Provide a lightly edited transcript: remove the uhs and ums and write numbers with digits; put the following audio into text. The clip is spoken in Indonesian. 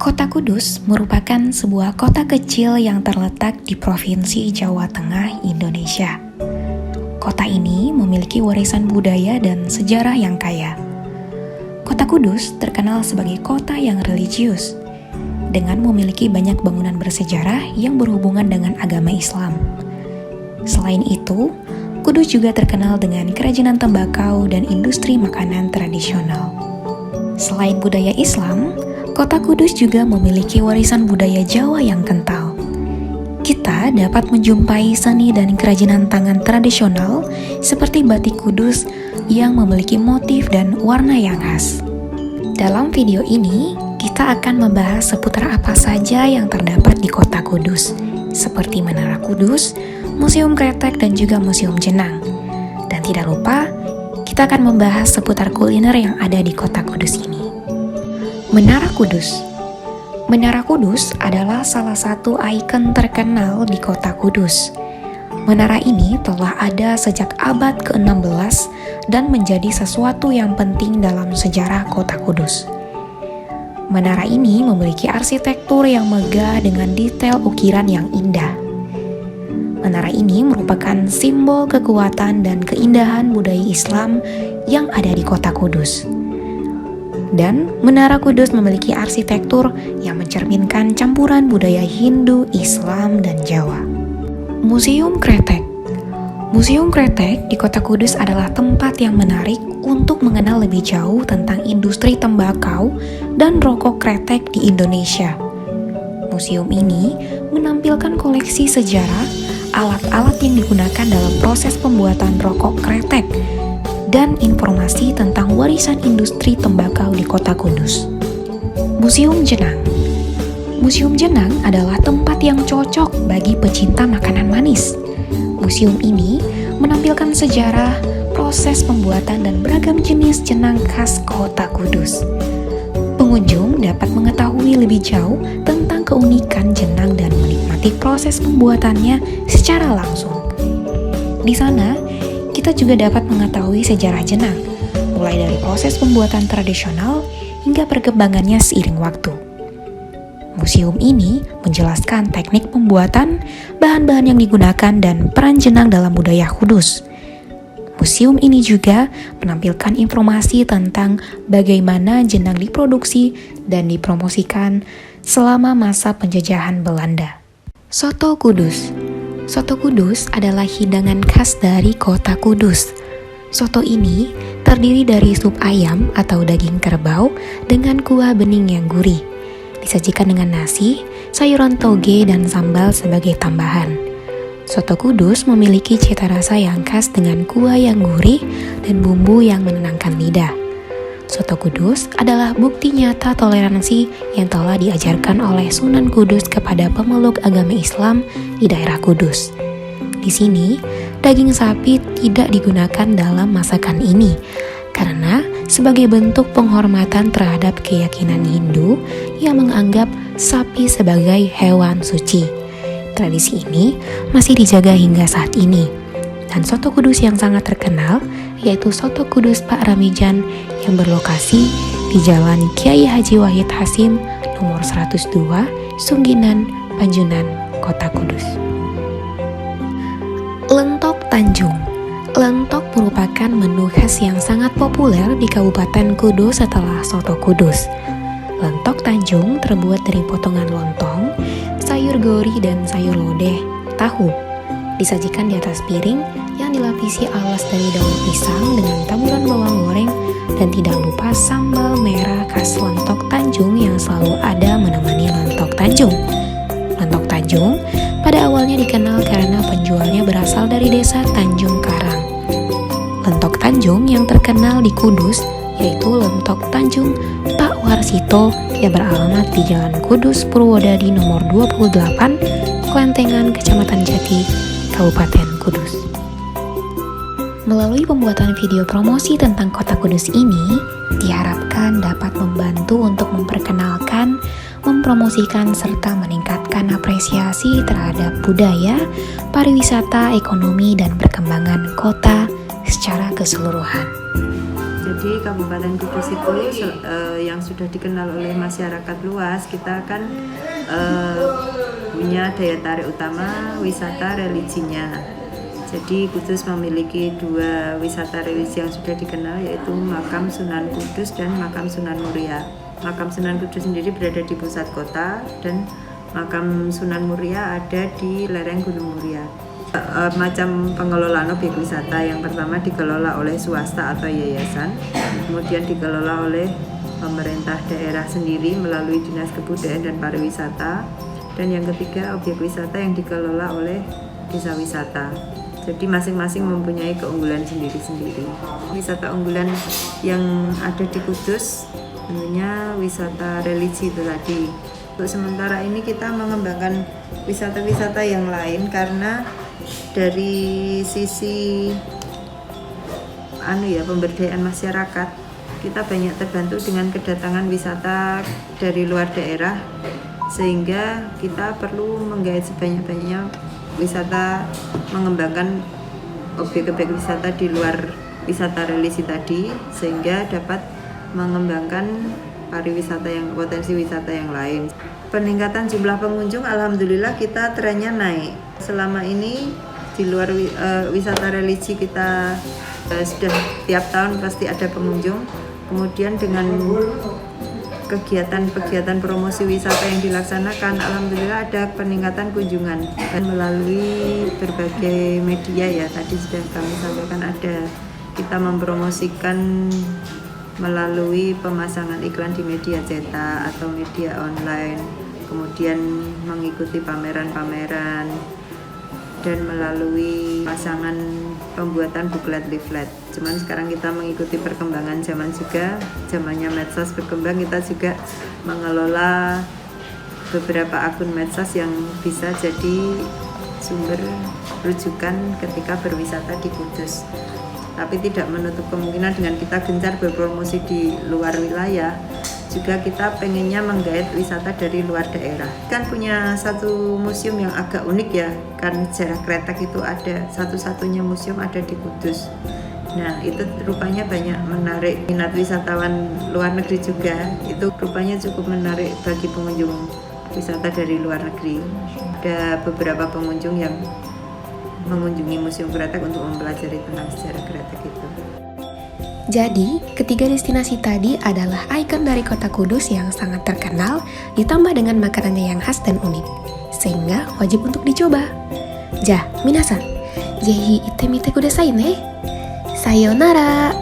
Kota Kudus merupakan sebuah kota kecil yang terletak di Provinsi Jawa Tengah, Indonesia. Kota ini memiliki warisan budaya dan sejarah yang kaya. Kota Kudus terkenal sebagai kota yang religius, dengan memiliki banyak bangunan bersejarah yang berhubungan dengan agama Islam. Selain itu, Kudus juga terkenal dengan kerajinan tembakau dan industri makanan tradisional. Selain budaya Islam, Kota Kudus juga memiliki warisan budaya Jawa yang kental. Kita dapat menjumpai seni dan kerajinan tangan tradisional seperti batik Kudus yang memiliki motif dan warna yang khas. Dalam video ini, kita akan membahas seputar apa saja yang terdapat di Kota Kudus, seperti Menara Kudus, Museum Kretek, dan juga Museum Jenang. Dan tidak lupa, kita akan membahas seputar kuliner yang ada di Kota Kudus ini. Menara Kudus. Menara Kudus adalah salah satu ikon terkenal di Kota Kudus. Menara ini telah ada sejak abad ke-16 dan menjadi sesuatu yang penting dalam sejarah Kota Kudus. Menara ini memiliki arsitektur yang megah dengan detail ukiran yang indah. Menara ini merupakan simbol kekuatan dan keindahan budaya Islam yang ada di Kota Kudus. Dan Menara Kudus memiliki arsitektur yang mencerminkan campuran budaya Hindu, Islam, dan Jawa. Museum Kretek. Museum Kretek di Kota Kudus adalah tempat yang menarik untuk mengenal lebih jauh tentang industri tembakau dan rokok kretek di Indonesia. Museum ini menampilkan koleksi sejarah, alat-alat yang digunakan dalam proses pembuatan rokok kretek, dan informasi tentang warisan industri tembakau di Kota Kudus. Museum Jenang. Museum Jenang adalah tempat yang cocok bagi pecinta makanan manis. Museum ini menampilkan sejarah, proses pembuatan, dan beragam jenis jenang khas Kota Kudus. Pengunjung dapat mengetahui lebih jauh tentang keunikan jenang dan menikmati proses pembuatannya secara langsung. Di sana, kita juga dapat mengetahui sejarah jenang, mulai dari proses pembuatan tradisional hingga perkembangannya seiring waktu. Museum ini menjelaskan teknik pembuatan, bahan-bahan yang digunakan, dan peran jenang dalam budaya Kudus. Museum ini juga menampilkan informasi tentang bagaimana jenang diproduksi dan dipromosikan selama masa penjajahan Belanda. Soto Kudus. Soto Kudus adalah hidangan khas dari Kota Kudus. Soto ini terdiri dari sup ayam atau daging kerbau dengan kuah bening yang gurih. Disajikan dengan nasi, sayuran toge, dan sambal sebagai tambahan. Soto Kudus memiliki cita rasa yang khas dengan kuah yang gurih dan bumbu yang menenangkan lidah. Soto Kudus adalah bukti nyata toleransi yang telah diajarkan oleh Sunan Kudus kepada pemeluk agama Islam di daerah Kudus. Di sini, daging sapi tidak digunakan dalam masakan ini karena sebagai bentuk penghormatan terhadap keyakinan Hindu yang menganggap sapi sebagai hewan suci. Tradisi ini masih dijaga hingga saat ini. Dan soto Kudus yang sangat terkenal yaitu Soto Kudus Pak Ramijan yang berlokasi di Jalan Kiai Haji Wahid Hasim nomor 102, Sungginan, Panjunan, Kota Kudus. Lentok Tanjung. Lentok merupakan menu khas yang sangat populer di Kabupaten Kudus setelah Soto Kudus. Lentok Tanjung terbuat dari potongan lontong, sayur gori, dan sayur lodeh, tahu. Disajikan di atas piring yang dilapisi alas dari daun pisang dengan taburan bawang goreng dan tidak lupa sambal merah khas Lentok Tanjung yang selalu ada menemani Lentok Tanjung. Lentok Tanjung pada awalnya dikenal karena penjualnya berasal dari desa Tanjung Karang. Lentok Tanjung yang terkenal di Kudus yaitu Lentok Tanjung Pak Warsito yang beralamat di Jalan Kudus Purwodadi nomor 28, Klentengan, Kecamatan Jati, Kabupaten Kudus. Melalui pembuatan video promosi tentang Kota Kudus ini, diharapkan dapat membantu untuk memperkenalkan, mempromosikan, serta meningkatkan apresiasi terhadap budaya, pariwisata, ekonomi, dan perkembangan kota secara keseluruhan. Jadi Kabupaten Kudus itu yang sudah dikenal oleh masyarakat luas, kita kan punya daya tarik utama wisata religinya. Jadi Kudus memiliki 2 wisata religi yang sudah dikenal, yaitu Makam Sunan Kudus dan Makam Sunan Muria. Makam Sunan Kudus sendiri berada di pusat kota dan Makam Sunan Muria ada di lereng Gunung Muria. Macam pengelolaan objek wisata, yang pertama dikelola oleh swasta atau yayasan, kemudian dikelola oleh pemerintah daerah sendiri melalui Dinas Kebudayaan dan Pariwisata, dan yang ketiga objek wisata yang dikelola oleh desa wisata. Jadi masing-masing mempunyai keunggulan sendiri-sendiri. Wisata unggulan yang ada di Kudus tentunya wisata religi itu tadi. Untuk sementara ini kita mengembangkan wisata-wisata yang lain karena dari sisi pemberdayaan masyarakat, kita banyak terbantu dengan kedatangan wisata dari luar daerah, sehingga kita perlu menggait sebanyak-banyaknya wisata, mengembangkan objek-objek wisata di luar wisata religi tadi, sehingga dapat mengembangkan pariwisata yang potensi wisata yang lain. Peningkatan jumlah pengunjung, alhamdulillah kita trennya naik. Selama ini di luar wisata religi kita sudah tiap tahun pasti ada pengunjung. Kemudian dengan kegiatan promosi wisata yang dilaksanakan, alhamdulillah ada peningkatan kunjungan. Dan melalui berbagai media, ya tadi sudah kami sampaikan, ada kita mempromosikan melalui pemasangan iklan di media cetak atau media online, kemudian mengikuti pameran-pameran, dan melalui pasangan pembuatan buklet leaflet. Cuman sekarang kita mengikuti perkembangan zaman juga, zamannya medsos berkembang, kita juga mengelola beberapa akun medsos yang bisa jadi sumber rujukan ketika berwisata di Kudus. Tapi tidak menutup kemungkinan dengan kita gencar berpromosi di luar wilayah, juga kita pengennya menggait wisata dari luar daerah. Kan punya satu museum yang agak unik ya, kan sejarah Kretek itu ada, satu-satunya museum ada di Kudus. Nah itu rupanya banyak menarik minat wisatawan luar negeri juga, itu rupanya cukup menarik bagi pengunjung wisata dari luar negeri. Ada beberapa pengunjung yang mengunjungi Museum Kretek untuk mempelajari tentang sejarah Kretek itu. Jadi, ketiga destinasi tadi adalah ikon dari kota Kudus yang sangat terkenal, ditambah dengan makanannya yang khas dan unik, sehingga wajib untuk dicoba. Ja, minasan, zehi itte mite kudasai ne. Sayonara!